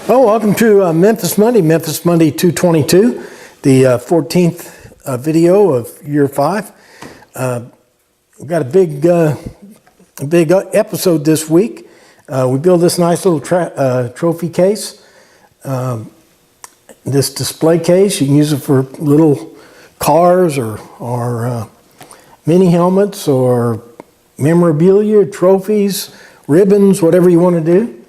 Well, welcome to Memphis Monday 222, the 14th video of year 5. We've got a big episode this week. We built this nice little trophy case. This display case, you can use it for little cars or mini helmets or memorabilia, trophies, ribbons, whatever you want to do.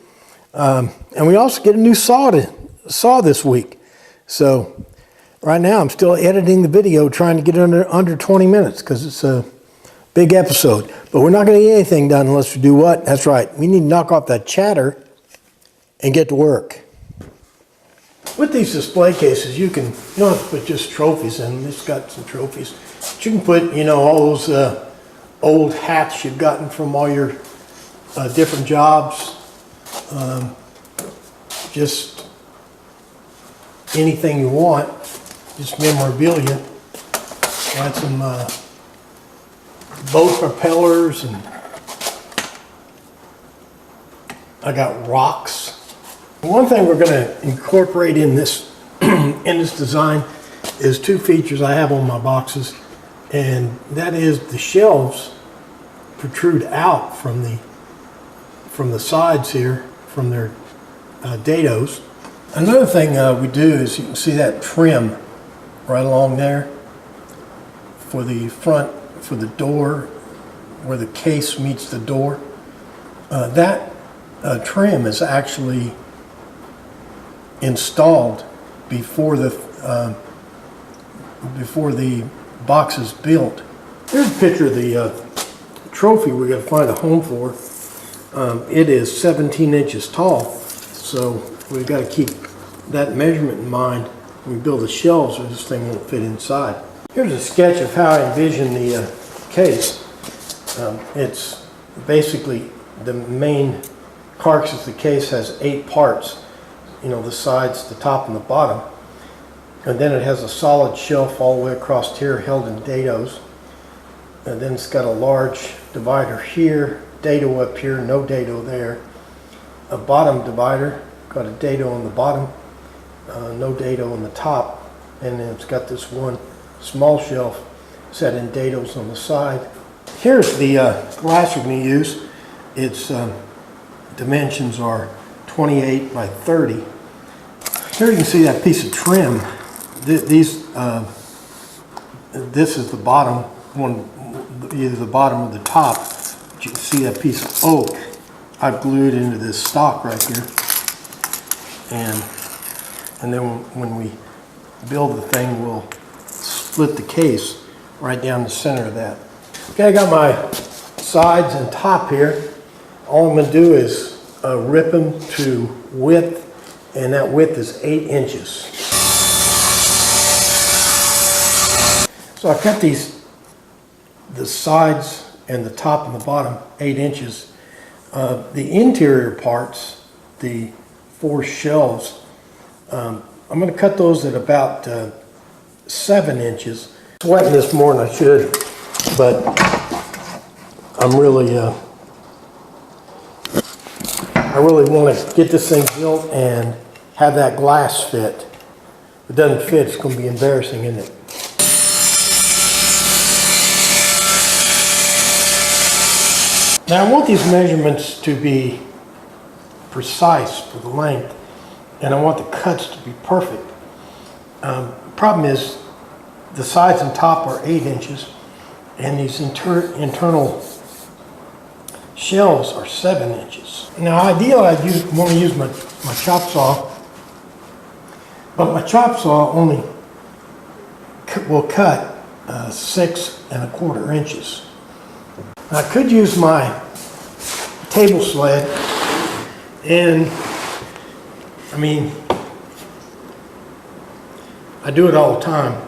And we also get a new saw this week. So right now I'm still editing the video, trying to get it under 20 minutes because it's a big episode. But we're not going to get anything done unless we do what? That's right. We need to knock off that chatter and get to work. With these display cases, you don't have to put just trophies in. It's got some trophies. But you can put, all those old hats you've gotten from all your different jobs. Just anything you want, just memorabilia. Got some boat propellers, and I got rocks. One thing we're going to incorporate in this design is two features I have on my boxes, and that is the shelves protrude out from the sides here, from their dados. Another thing we do is, you can see that trim right along there for the front, for the door, where the case meets the door. That trim is actually installed before the box is built. Here's a picture of the trophy we're going to find a home for. It is 17 inches tall, so we've got to keep that measurement in mind when we build the shelves, or this thing won't fit inside. Here's a sketch of how I envision the case. It's basically the main carcass of the case has 8 parts. The sides, the top, and the bottom. And then it has a solid shelf all the way across here held in dados. And then it's got a large divider here, dado up here, no dado there. A bottom divider, got a dado on the bottom, no dado on the top. And then it's got this one small shelf set in dados on the side. Here's the glass we're going to use. Its dimensions are 28 by 30. Here you can see that piece of trim. This is the bottom one, either the bottom or the top. But you can see that piece of oak I've glued into this stock right here. And then when we build the thing, we'll split the case right down the center of that. Okay, I got my sides and top here. All I'm going to do is rip them to width, and that width is 8 inches. So I cut the sides and the top and the bottom 8 inches. The interior parts, the 4 shelves, I'm going to cut those at about 7 inches. I'm sweating this more than I should, but I'm really I really want to get this thing built and have that glass fit. If it doesn't fit, it's going to be embarrassing, isn't it? Now I want these measurements to be precise for the length, and I want the cuts to be perfect. Problem is, the sides and top are 8 inches, and these internal shelves are 7 inches. Now ideally I want to use my chop saw, but my chop saw only will cut 6 1/4 inches. I could use my table sled, and I do it all the time,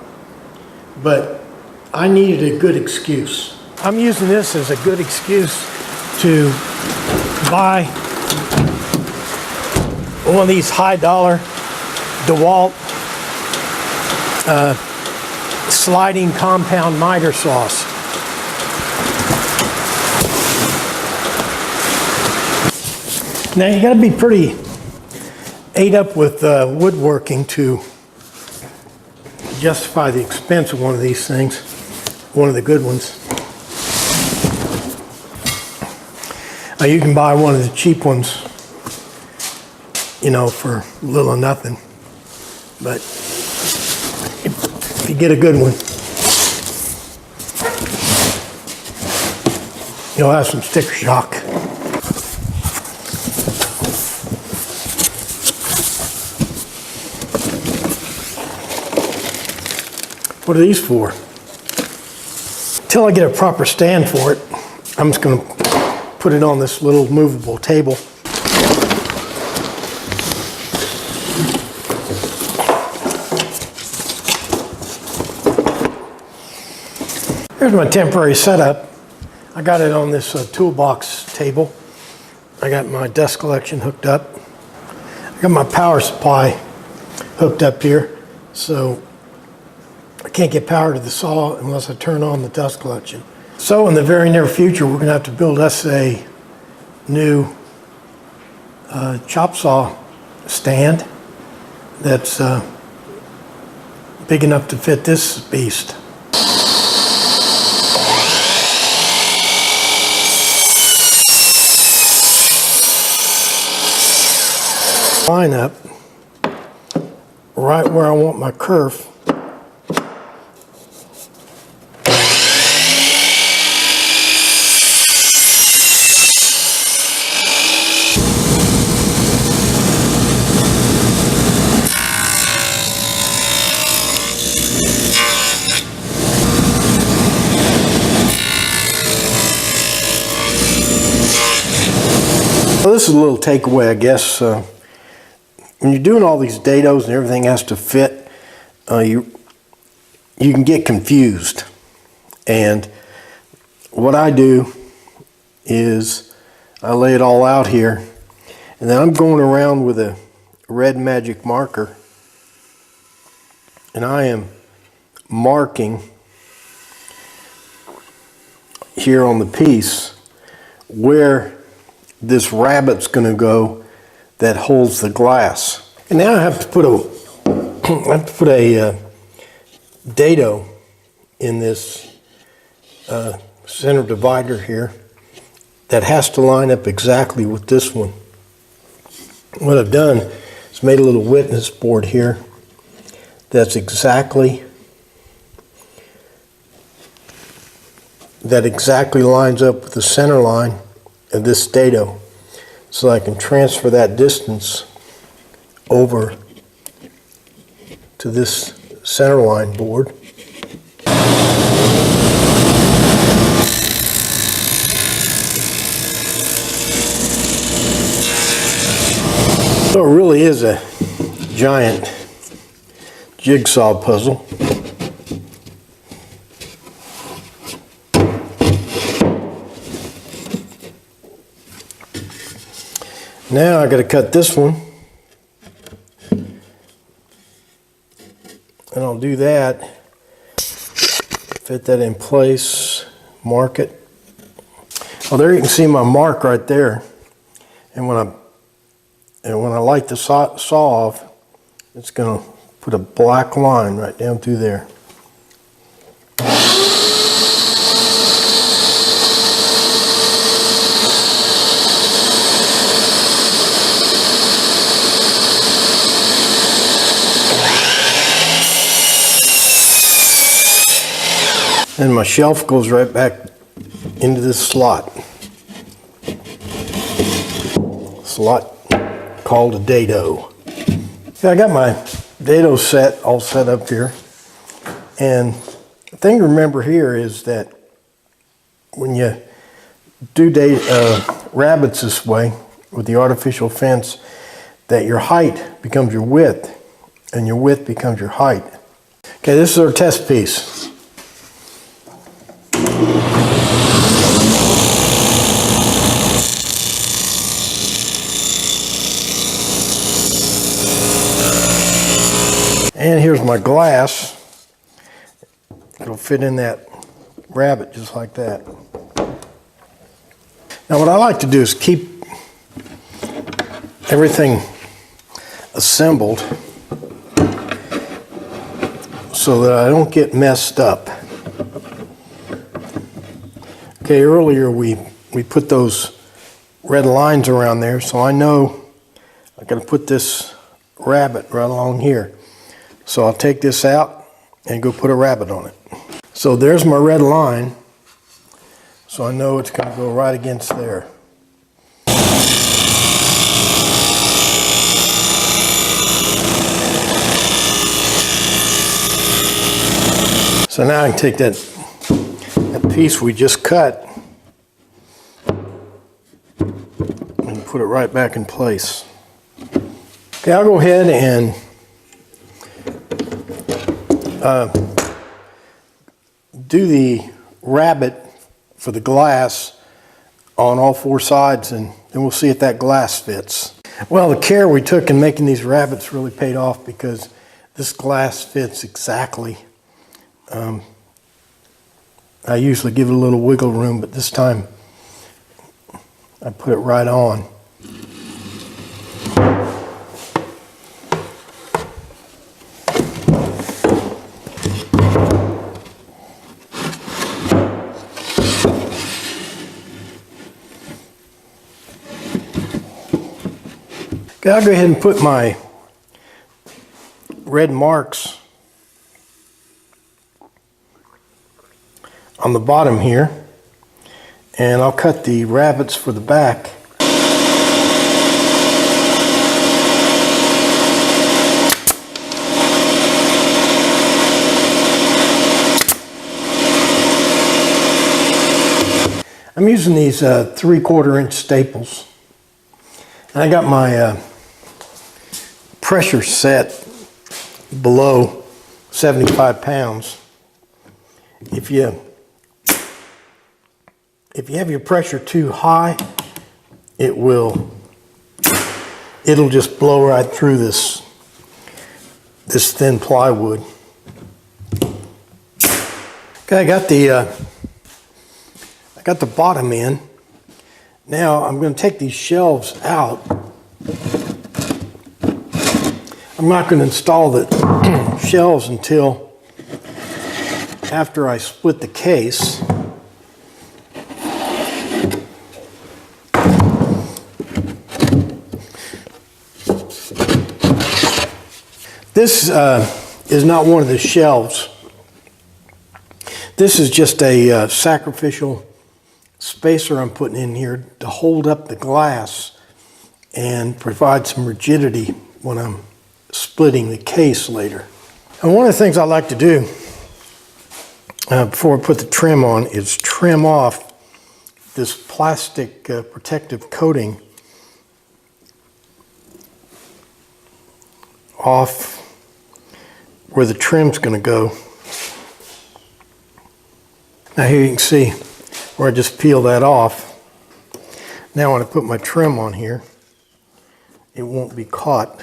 but I needed a good excuse. I'm using this as a good excuse to buy one of these high-dollar DeWalt sliding compound miter saws. Now you got to be pretty ate up with woodworking to justify the expense of one of these things, one of the good ones. You can buy one of the cheap ones, you know, for little or nothing. But if you get a good one, you'll have some sticker shock. What are these for? Until I get a proper stand for it, I'm just going to put it on this little movable table. Here's my temporary setup. I got it on this toolbox table. I got my dust collection hooked up. I got my power supply hooked up here, so I can't get power to the saw unless I turn on the dust collection. So in the very near future, we're going to have to build us a new chop saw stand that's big enough to fit this beast. Line up right where I want my kerf. Well, this is a little takeaway, I guess. When you're doing all these dados and everything has to fit, you can get confused. And what I do is I lay it all out here, and then I'm going around with a red magic marker, and I am marking here on the piece where this rabbit's going to go that holds the glass. And now I have to put a dado in this center divider here that has to line up exactly with this one. What I've done is made a little witness board here that exactly lines up with the center line of this dado, so I can transfer that distance over to this center line board. So it really is a giant jigsaw puzzle. Now I got to cut this one, and I'll do that, fit that in place, mark it. Well, there you can see my mark right there. And when I light the saw off, it's going to put a black line right down through there. And my shelf goes right back into this slot. Slot called a dado. Yeah, I got my dado set all set up here. And the thing to remember here is that when you do rabbits this way with the artificial fence, that your height becomes your width and your width becomes your height. Okay, this is our test piece. And here's my glass. It'll fit in that rabbit just like that. Now what I like to do is keep everything assembled so that I don't get messed up. Okay, earlier we put those red lines around there, so I know I'm going to put this rabbit right along here. So I'll take this out and go put a rabbit on it. So there's my red line, so I know it's going to go right against there. So now I can take that piece we just cut and put it right back in place. Okay, I'll go ahead and do the rabbet for the glass on all four sides, and then we'll see if that glass fits. Well, the care we took in making these rabbets really paid off, because this glass fits exactly. I usually give it a little wiggle room, but this time I put it right on. Okay, I'll go ahead and put my red marks on the bottom here, and I'll cut the rabbets for the back. I'm using these 3/4 inch staples, and I got my pressure set below 75 pounds. If you have your pressure too high, it'll just blow right through this thin plywood. Okay, I got the bottom in. Now I'm going to take these shelves out. I'm not going to install the shelves until after I split the case. This is not one of the shelves. This is just a sacrificial spacer I'm putting in here to hold up the glass and provide some rigidity when I'm splitting the case later. And one of the things I like to do before I put the trim on is trim off this plastic protective coating off where the trim's going to go. Now here you can see where I just peel that off. Now when I put my trim on here, it won't be caught.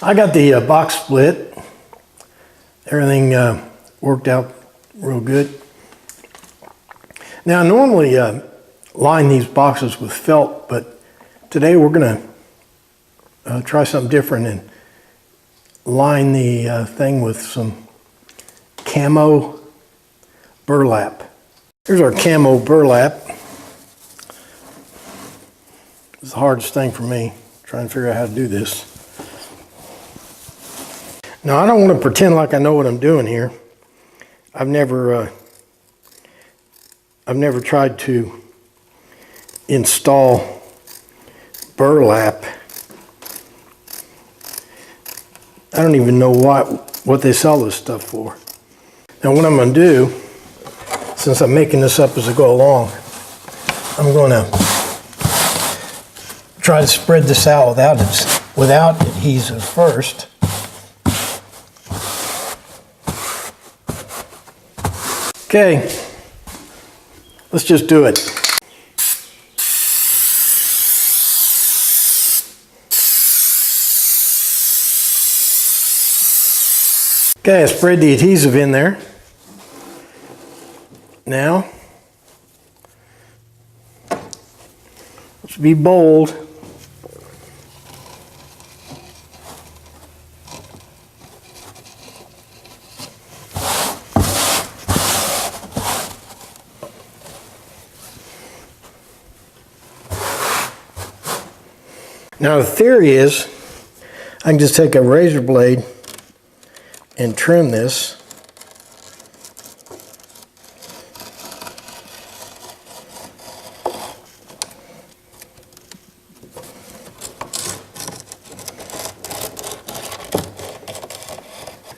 I got the box split. Everything worked out real good. Now I normally line these boxes with felt, but today we're going to try something different and line the thing with some camo burlap. Here's our camo burlap. It's the hardest thing for me, trying to figure out how to do this. Now, I don't want to pretend like I know what I'm doing here. I've never tried to install burlap. I don't even know what they sell this stuff for. Now, what I'm going to do, since I'm making this up as I go along, I'm going to try to spread this out without adhesive first. Okay, let's just do it. Okay, I spread the adhesive in there. Now, let's be bold. Now the theory is I can just take a razor blade and trim this.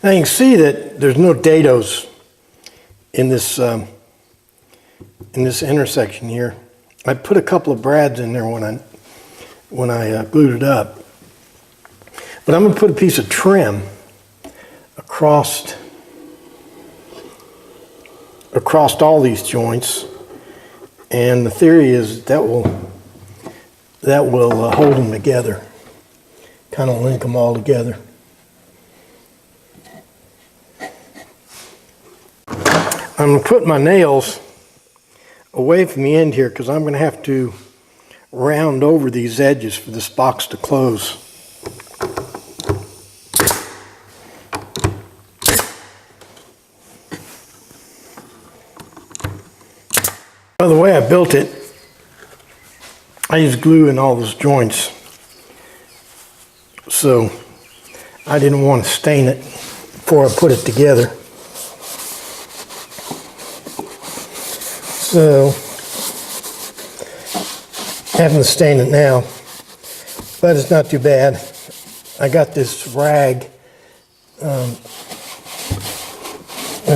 Now you can see that there's no dados in this intersection here. I put a couple of brads in there when I glued it up. But I'm going to put a piece of trim across all these joints, and the theory is that will hold them together, kind of link them all together. I'm going to put my nails away from the end here because I'm going to have to round over these edges for this box to close. By the way I built it, I used glue in all those joints, so I didn't want to stain it before I put it together. So, having to stain it now, but it's not too bad. I got this rag, and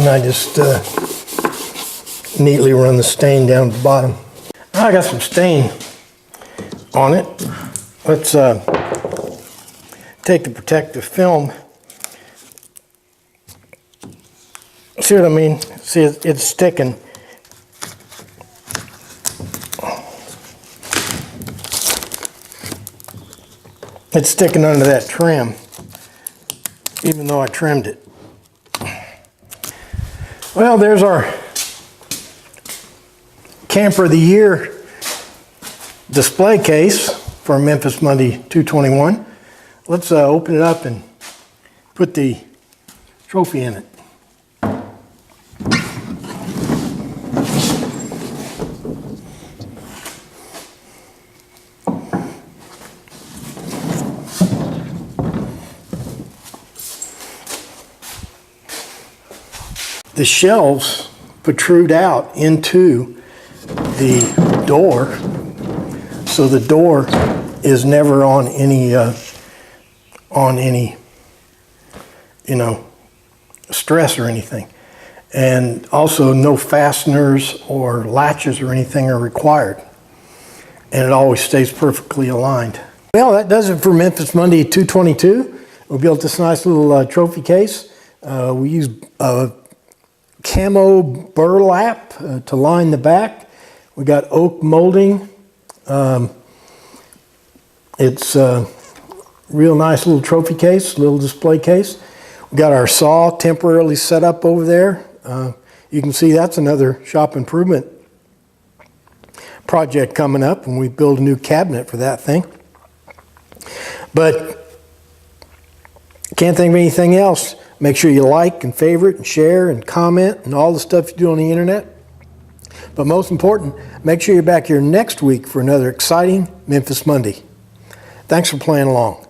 I just neatly run the stain down the bottom. I got some stain on it. Let's take the protective film. See what I mean? See, it's sticking. It's sticking under that trim, even though I trimmed it. Well, there's our Camper of the Year display case for Memphis Monday 221. Let's open it up and put the trophy in it. The shelves protrude out into the door, so the door is never on any stress or anything. And also no fasteners or latches or anything are required. And it always stays perfectly aligned. Well, that does it for Memphis Monday 222. We built this nice little trophy case. We used camo burlap to line the back. We got oak molding. It's a real nice little trophy case, little display case. We got our saw temporarily set up over there. You can see that's another shop improvement project coming up, and we build a new cabinet for that thing. But can't think of anything else. Make sure you like and favorite and share and comment and all the stuff you do on the internet. But most important, make sure you're back here next week for another exciting Memphis Monday. Thanks for playing along.